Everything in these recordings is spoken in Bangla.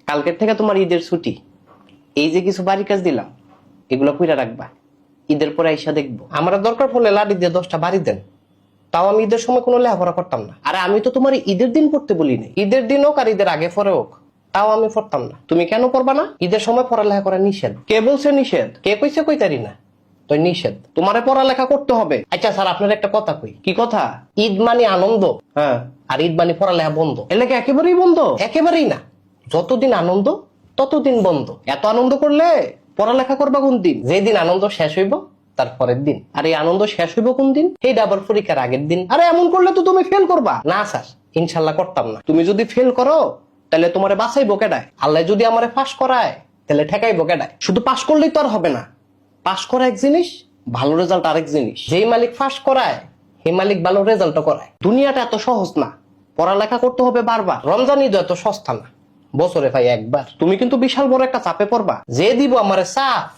কালকের থেকে তোমার ঈদের ছুটি। এই যে কিছু বাড়ির কাজ দিলাম, এগুলো কইরা রাখবা। ঈদের পরে আইসা দেখবো। আমার দরকার পড়লে লাড়ি দিয়ে 10টা বাড়ি দেন, তাও আমি ঈদের সময় কোনো লেখাপড়া করতাম না। আরে আমি তো তোমার ঈদের দিন পড়তে বলি নাই, ঈদের দিন হোক আর ঈদের আগে পরে হোক, তাও আমি পড়তাম না। তুমি কেন পড়বা না? ঈদের সময় পড়ালেখা করা নিষেধ। কে বলছে নিষেধ? কে কইছে কইতারি না? তো নিষেধ, তোমারে পড়ালেখা করতে হবে। আচ্ছা স্যার, আপনার একটা কথা কই। কি কথা? ঈদ মানে আনন্দ, হ্যাঁ, আর ঈদ মানে পড়ালেখা বন্ধ। এলাকা একেবারেই বন্ধ? একেবারেই না, যতদিন আনন্দ ততদিন বন্ধ। এত আনন্দ করলে পড়ালেখা করবা কোন দিন? যেদিন আনন্দ শেষ হইব তার পরের দিন। আর এই আনন্দ শেষ হইব কোন দিন? এইটা আবার পরীক্ষার আগের দিন। আরে এমন করলে তো তুমি ফেল করবা। না স্যার, ইনশাল্লাহ করতাম না। তুমি যদি ফেল করো তাহলে তোমারে বাঁচাইবো কেডায়? আল্লাহ যদি আমারে পাস করায় তাহলে ঠেকাইবো কেডায়? শুধু পাস করলেই তো আর হবে না। পাস করা এক জিনিস, ভালো রেজাল্ট আরেক জিনিস। যেই মালিক পাস করায় সেই মালিক ভালো রেজাল্ট করায়। দুনিয়াটা এত সহজ না, পড়ালেখা করতে হবে বারবার। রমজান ঈদ এত সস্তা না, বছরে ভাই একবার। তুমি কিন্তু বিশাল বড় একটা চাপে পড়বা। যে দিব আমারে সাফ,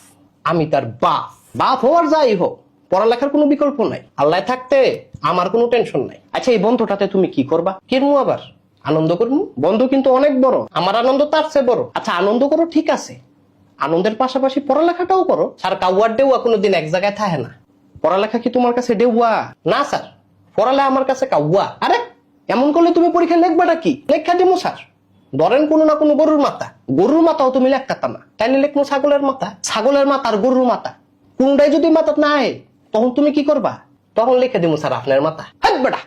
আমি তার বাপ। বাপ হওয়ার যাই হোক, পড়ালেখার কোনো বিকল্প নাই। আল্লাহ থাকতে আমার কোনো টেনশন নাই। আচ্ছা, এই বন্ধুটাতে তুমি কি করবা? কিরমু আবার আনন্দ করবো? বন্ধু কিন্তু অনেক বড়, আমার আনন্দ তার চেয়ে বড়। আচ্ছা আনন্দ করো, ঠিক আছে, আনন্দের পাশাপাশি পড়ালেখাটাও করো। স্যার, কাউয়ার ডেউয়া কোনোদিন এক জায়গায় থাকে না। পড়ালেখা কি তোমার কাছে ডেউয়া? না স্যার, পড়ালেখা আমার কাছে কাউয়া। আরে এমন করলে তুমি পরীক্ষা লিখবাটা কি? লেখা দিমু স্যার। ধরেন কোনো না কোনো গরুর মাথা, গরুর মাথাও তুমি লেখতা না, তাইলে লেখবো ছাগলের মাথা। ছাগলের মাথা আর গরুর মাথা কোনটাই যদি মাথা না আয়, তখন তুমি কি করবা? তখন লিখে দিমু স্যার আপনার মাথা। হাট বেটা।